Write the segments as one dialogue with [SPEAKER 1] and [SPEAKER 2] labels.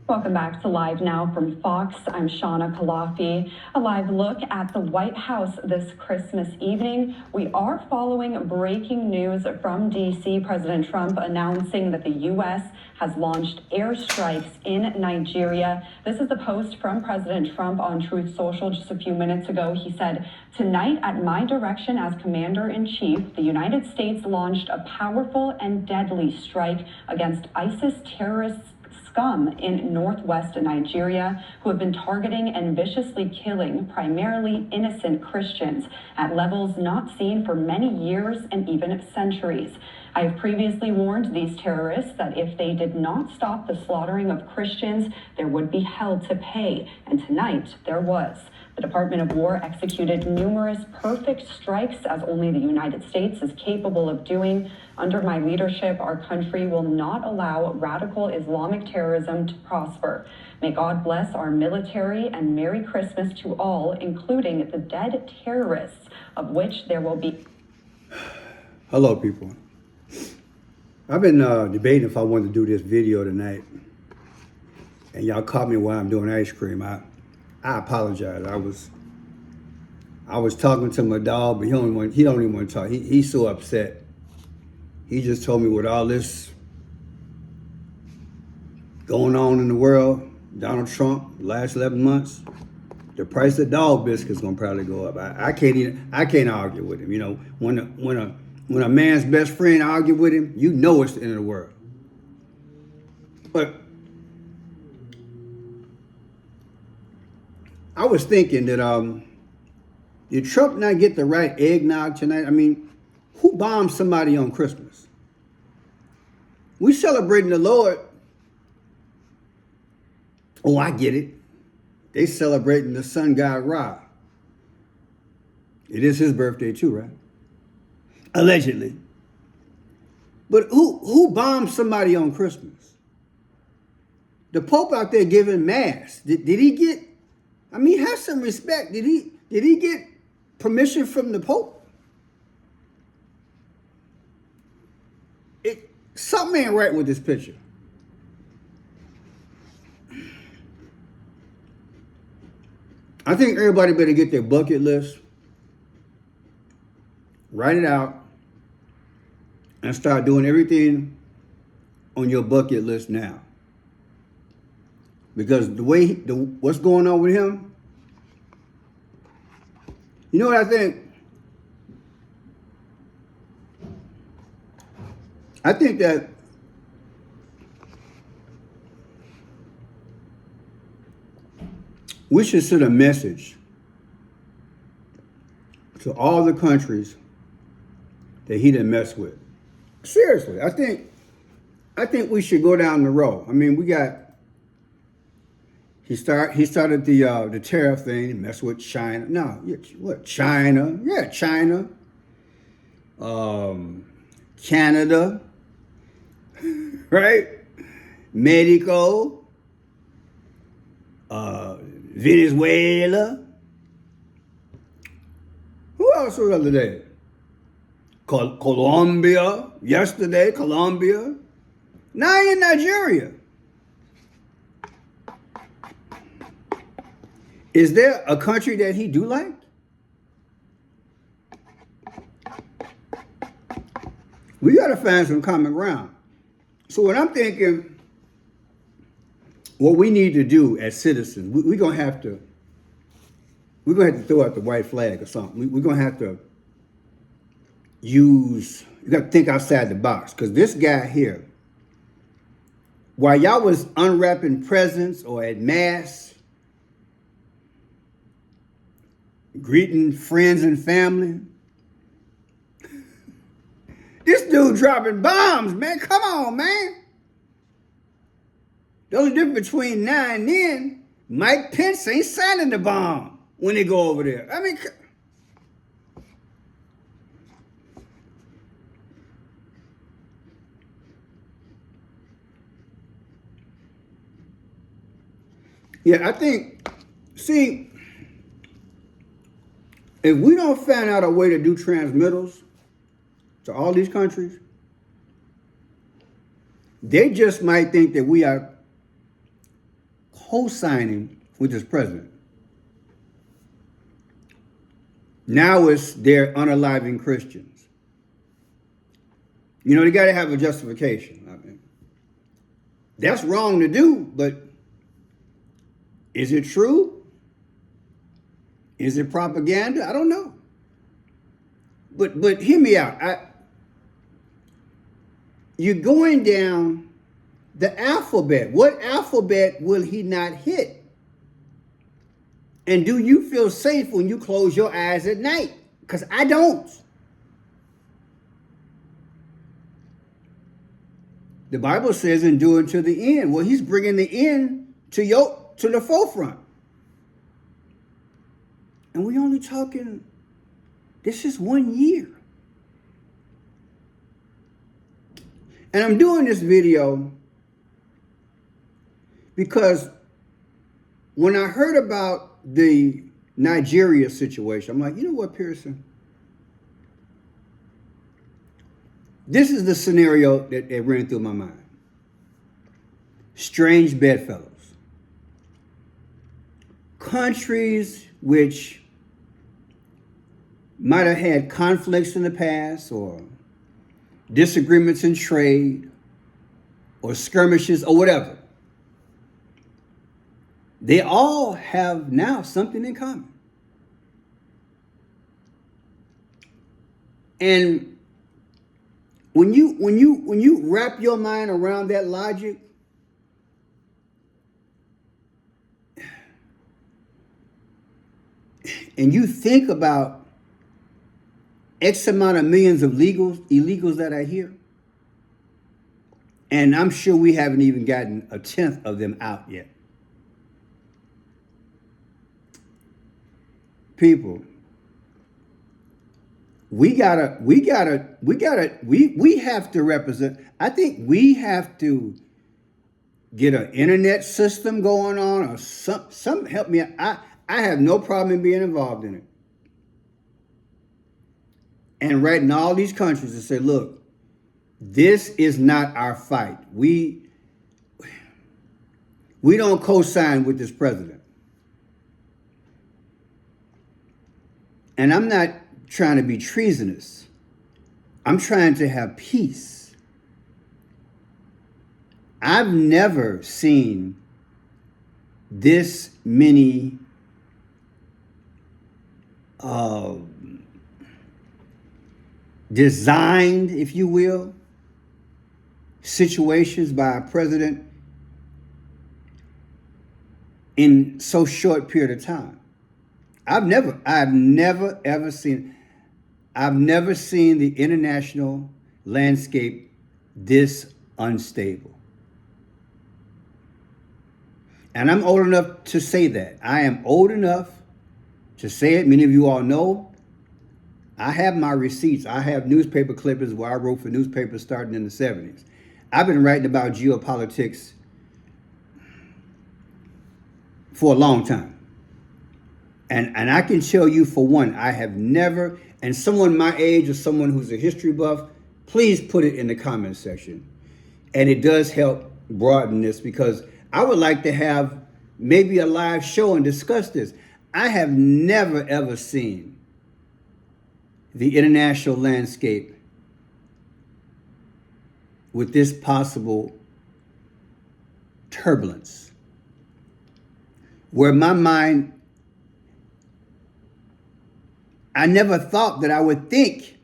[SPEAKER 1] Welcome back to Live Now from Fox. I'm Shauna Kalafi. A live look at the White House this Christmas evening. We are following breaking news from D.C. President Trump announcing that the U.S. has launched airstrikes in Nigeria. This is the post from President Trump on Truth Social just a few minutes ago. He said, "Tonight, at my direction as Commander-in-Chief, the United States launched a powerful and deadly strike against ISIS terrorists scum in northwest Nigeria who have been targeting and viciously killing primarily innocent Christians at levels not seen for many years and even centuries. I have previously warned these terrorists that if they did not stop the slaughtering of Christians, there would be hell to pay, and tonight there was." The Department of War executed numerous perfect strikes, as only the United States is capable of doing. Under my leadership, our country will not allow radical Islamic terrorism to prosper. May God bless our military, and Merry Christmas to all, including the dead terrorists, of which there will be.
[SPEAKER 2] Hello, people. I've been debating if I wanted to do this video tonight, and y'all caught me while I'm doing ice cream. I apologize. I was talking to my dog, but he don't even want to talk. He's so upset. He just told me with all this going on in the world, Donald Trump, last 11 months, the price of dog biscuits gonna probably go up. I can't argue with him. You know, when a man's best friend argue with him, you know it's the end of the world. But I was thinking that did Trump not get the right eggnog tonight? I mean, who bombed somebody on Christmas? We celebrating the Lord. Oh, I get it. They celebrating the sun god Ra. It is his birthday too, right? Allegedly. But who bombed somebody on Christmas? The Pope out there giving mass. Did he get? I mean, have some respect. Did he get permission from the Pope? Something ain't right with this picture. I think everybody better get their bucket list, write it out, and start doing everything on your bucket list now. Because what's going on with him, you know what I think? I think that we should send a message to all the countries that he didn't mess with. Seriously, I think we should go down the road. I mean, he started the tariff thing, mess with China. No, what China? Yeah, China. Canada. Right? Mexico. Venezuela. Who else was the other day? Colombia. Yesterday, Colombia. Now in Nigeria. Is there a country that he do like? We got to find some common ground. So what I'm thinking, what we need to do as citizens, we're gonna have to throw out the white flag or something. We're gonna have to you got to think outside the box, because this guy here, while y'all was unwrapping presents or at mass, greeting friends and family, this dude dropping bombs, man. Come on, man. The only difference between now and then, Mike Pence ain't signing the bomb when they go over there. I mean, yeah, I think, see, if we don't find out a way to do transmittals to all these countries, they just might think that we are co-signing with this president. Now it's they're unaliving Christians. You know, they got to have a justification. I mean, that's wrong to do, but is it true? Is it propaganda? I don't know. But hear me out. You're going down the alphabet. What alphabet will he not hit? And do you feel safe when you close your eyes at night? Because I don't. The Bible says endure to the end. Well, he's bringing the end to the forefront. And we're only talking, this is 1 year. And I'm doing this video because when I heard about the Nigeria situation, I'm like, you know what, Pearson? This is the scenario that ran through my mind. Strange bedfellows. Countries which might have had conflicts in the past or disagreements in trade or skirmishes or whatever. They all have now something in common. And when you wrap your mind around that logic, and you think about X amount of millions of illegals that are here, and I'm sure we haven't even gotten a tenth of them out yet. People, we have to represent. I think we have to get an internet system going on or some help me. I have no problem in being involved in it. And writing all these countries and say, look, this is not our fight. We don't co-sign with this president. And I'm not trying to be treasonous. I'm trying to have peace. I've never seen this many designed, if you will, situations by a president in so short period of time. I've never ever seen the international landscape this unstable. And I'm old enough to say that. I am old enough to say it. Many of you all know I have my receipts. I have newspaper clippings where I wrote for newspapers starting in the 70s. I've been writing about geopolitics for a long time. And I can tell you for one, I have never, and someone my age or someone who's a history buff, please put it in the comment section. And it does help broaden this because I would like to have maybe a live show and discuss this. I have never ever seen the international landscape with this possible turbulence, where my mind, I never thought that I would think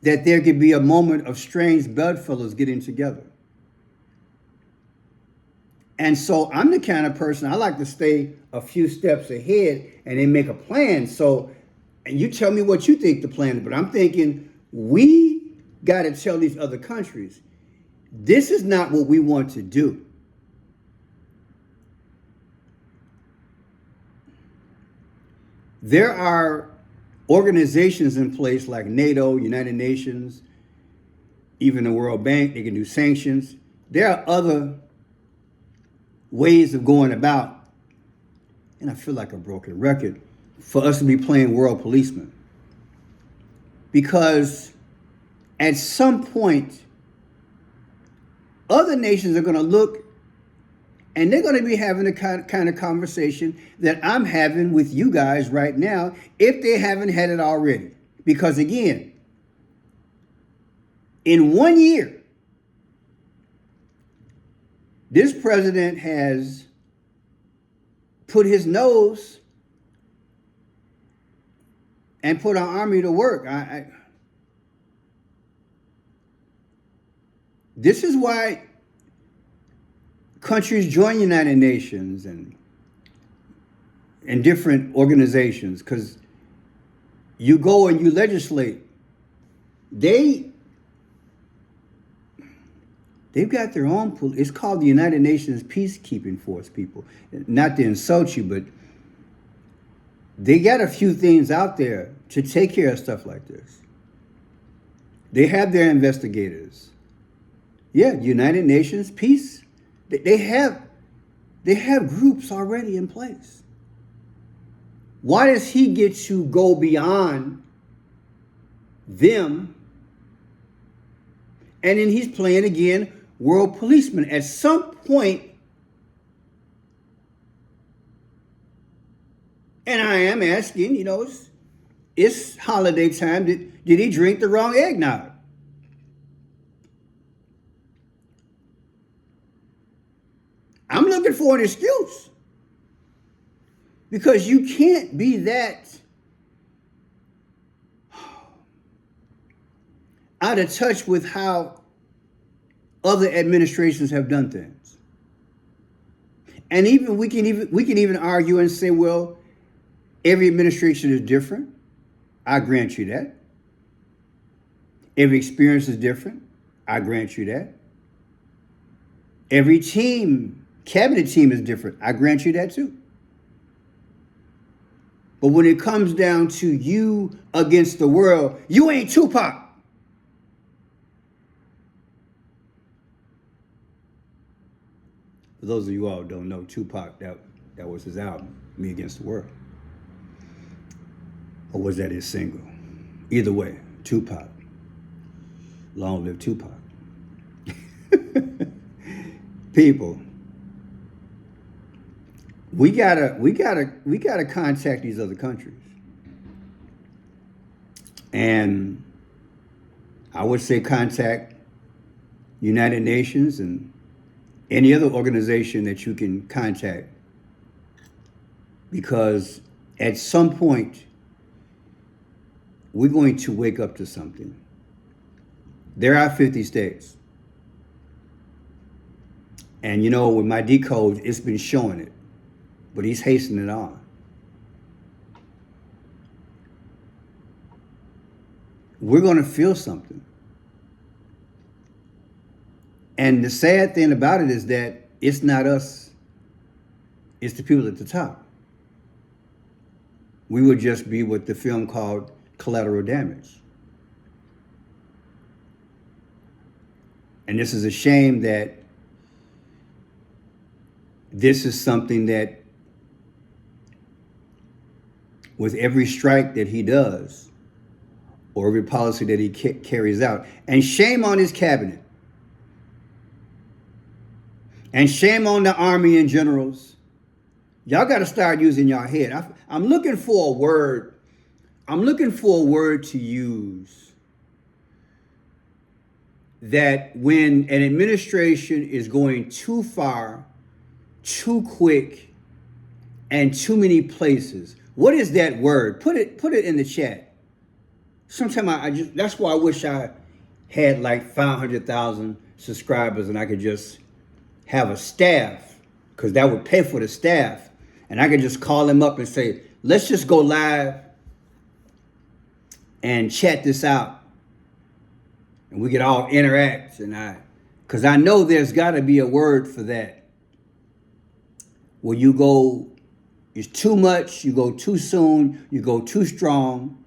[SPEAKER 2] that there could be a moment of strange bedfellows getting together. And so I'm the kind of person, I like to stay a few steps ahead and then make a plan. So, and you tell me what you think the plan is, but I'm thinking we got to tell these other countries, this is not what we want to do. There are organizations in place like NATO, United Nations, even the World Bank. They can do sanctions. There are other ways of going about, and I feel like a broken record, for us to be playing world policeman. Because at some point, other nations are going to look And they're going to be having the kind of conversation that I'm having with you guys right now, if they haven't had it already. Because again, in 1 year, this president has put his nose and put our army to work. This is why countries join United Nations and different organizations, because you go and you legislate. They've got their own. It's called the United Nations Peacekeeping Force, people. Not to insult you, but they got a few things out there to take care of stuff like this. They have their investigators. Yeah, United Nations Peace. They have groups already in place. Why does he get to go beyond them? And then he's playing again world policeman. At some point, and I am asking, it's holiday time. Did he drink the wrong eggnog? I'm looking for an excuse. Because you can't be that out of touch with how other administrations have done things. And we can even argue and say, well, every administration is different. I grant you that. Every experience is different. I grant you that. Every cabinet team is different. I grant you that too. But when it comes down to you against the world, you ain't Tupac. For those of you all who don't know, Tupac, that was his album, Me Against the World. Or was that his single? Either way, Tupac. Long live Tupac. People, we gotta contact these other countries. And I would say contact United Nations and any other organization that you can contact, because at some point we're going to wake up to something. There are 50 states. And with my decode, it's been showing it. But he's hastening it on. We're going to feel something. And the sad thing about it is that it's not us. It's the people at the top. We would just be what the film called collateral damage. And this is a shame that this is something that, with every strike that he does, or every policy that he carries out, and shame on his cabinet, and shame on the army and generals, y'all got to start using your head. I'm looking for a word. I'm looking for a word to use that when an administration is going too far, too quick, and too many places. What is that word? Put it in the chat. Sometimes that's why I wish I had like 500,000 subscribers and I could just have a staff, because that would pay for the staff. And I could just call them up and say, let's just go live and chat this out. And we could all interact. Because I know there's got to be a word for that. Where you go, it's too much, you go too soon, you go too strong,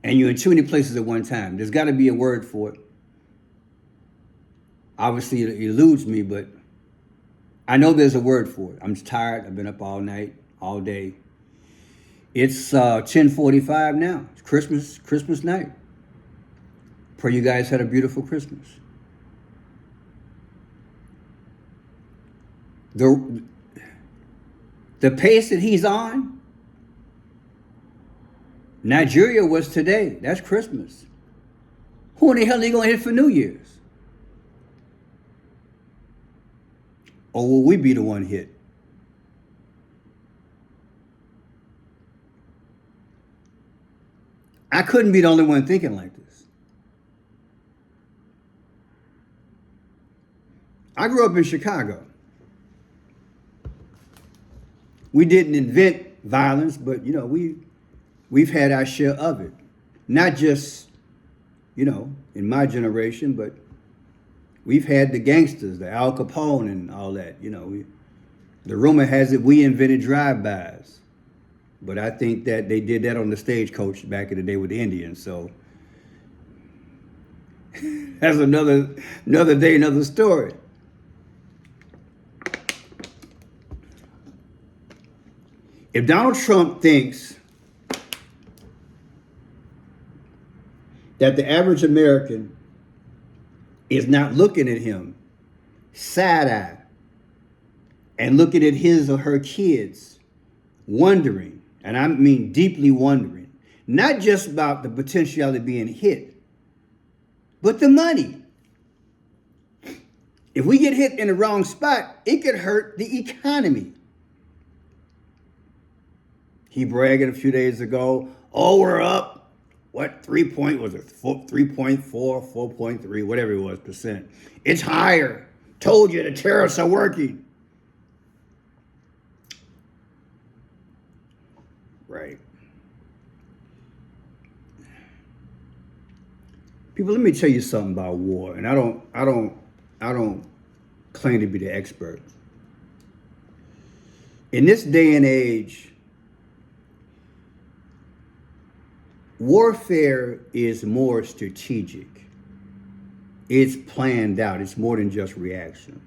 [SPEAKER 2] and you're in too many places at one time. There's got to be a word for it. Obviously, it eludes me, but I know there's a word for it. I'm just tired. I've been up all night, all day. It's 10:45 now. It's Christmas night. Pray you guys had a beautiful Christmas. The the pace that he's on, Nigeria was today. That's Christmas. Who in the hell are they going to hit for New Year's? Or will we be the one hit? I couldn't be the only one thinking like this. I grew up in Chicago. We didn't invent violence, but we've had our share of it. Not just, in my generation, but we've had the gangsters, the Al Capone and all that. The rumor has it we invented drive-bys. But I think that they did that on the stagecoach back in the day with the Indians. So that's another day, another story. If Donald Trump thinks that the average American is not looking at him side-eye and looking at his or her kids, wondering, and I mean deeply wondering, not just about the potentiality of being hit, but the money. If we get hit in the wrong spot, it could hurt the economy. He bragged a few days ago, we're up, 3.4, 4.3, whatever it was, percent. It's higher. Told you the tariffs are working. Right. People, let me tell you something about war, and I don't claim to be the expert. In this day and age, warfare is more strategic. It's planned out. It's more than just reaction.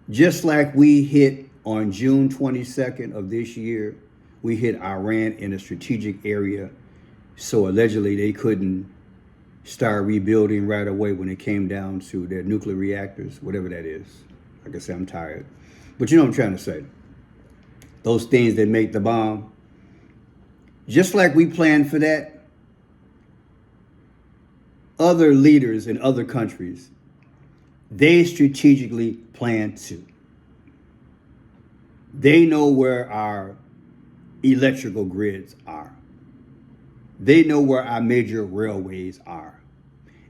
[SPEAKER 2] Just like we hit on June 22nd of this year, we hit Iran in a strategic area. So allegedly they couldn't start rebuilding right away when it came down to their nuclear reactors, whatever that is. Like I said, I'm tired. But you know what I'm trying to say. Those things that make the bomb. Just like we planned for that, other leaders in other countries, they strategically plan to. They know where our electrical grids are. They know where our major railways are.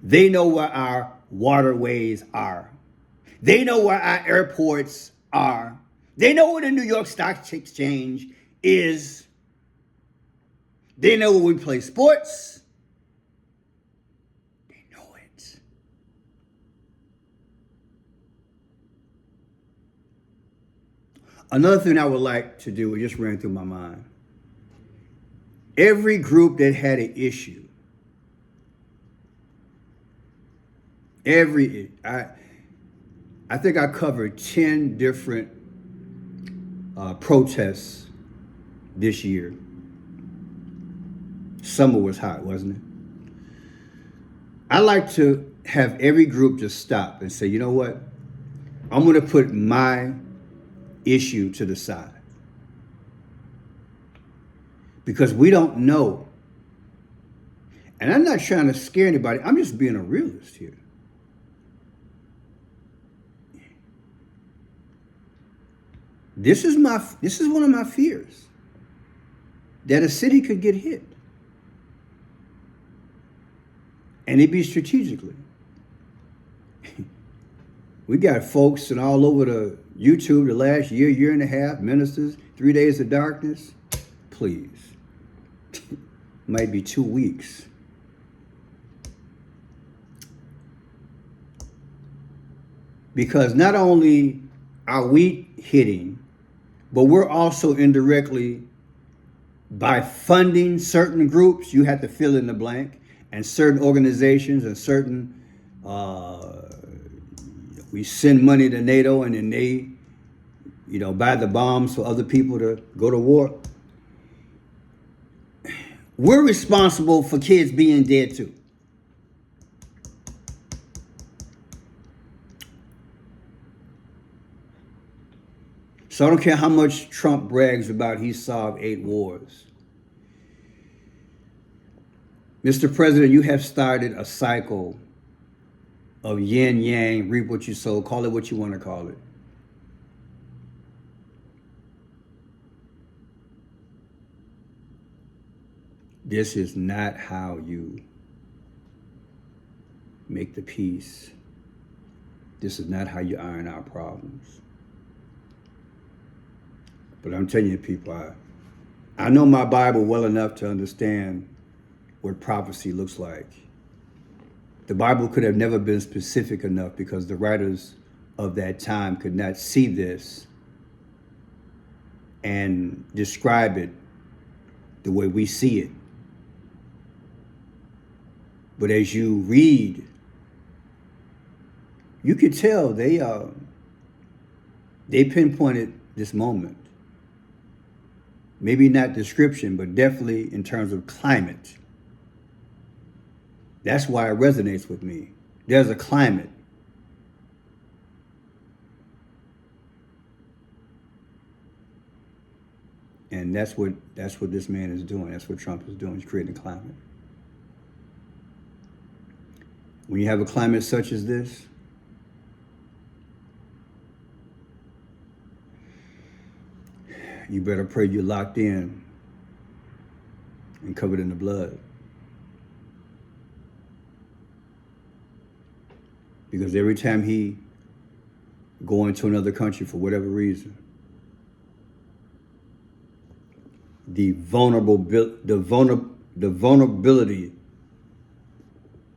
[SPEAKER 2] They know where our waterways are. They know where our airports are. They know where the New York Stock Exchange is. They know where we play sports. They know it. Another thing I would like to do, it just ran through my mind. Every group that had an issue, I think I covered 10 different protests this year. Summer was hot, wasn't it? I like to have every group just stop and say, you know what? I'm going to put my issue to the side. Because we don't know. And I'm not trying to scare anybody. I'm just being a realist here. This is one of my fears. That a city could get hit. And it be strategically. We got folks and all over the YouTube the last year and a half, ministers, 3 days of darkness. Please. Might be 2 weeks. Because not only are we hitting, but we're also indirectly, by funding certain groups, you have to fill in the blank, and certain organizations and certain, we send money to NATO and then they, buy the bombs for other people to go to war. We're responsible for kids being dead too. So I don't care how much Trump brags about he solved 8 wars. Mr. President, you have started a cycle of yin yang, reap what you sow, call it what you want to call it. This is not how you make the peace. This is not how you iron out problems. But I'm telling you, people, I know my Bible well enough to understand what prophecy looks like. The Bible could have never been specific enough because the writers of that time could not see this and describe it the way we see it. But as you read, you could tell they pinpointed this moment. Maybe not description, but definitely in terms of climate. That's why it resonates with me. There's a climate. And that's what this man is doing. That's what Trump is doing. He's creating a climate. When you have a climate such as this, you better pray you're locked in and covered in the blood. Because every time he go into another country for whatever reason, the vulnerability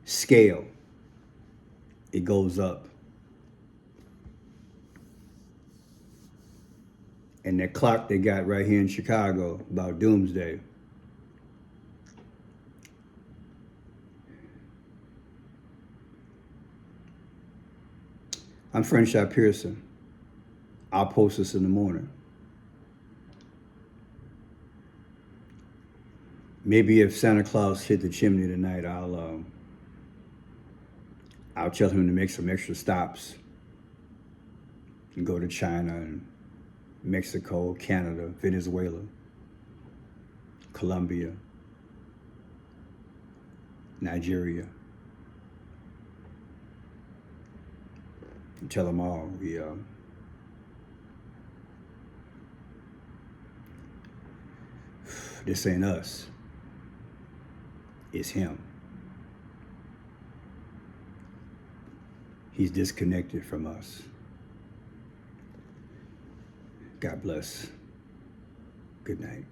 [SPEAKER 2] scale, it goes up. And that clock they got right here in Chicago about doomsday, I'm Crenshaw Pearson. I'll post this in the morning. Maybe if Santa Claus hit the chimney tonight, I'll tell him to make some extra stops and go to China and Mexico, Canada, Venezuela, Colombia, Nigeria. And tell them all this ain't us. It's him. He's disconnected from us. God bless. Good night.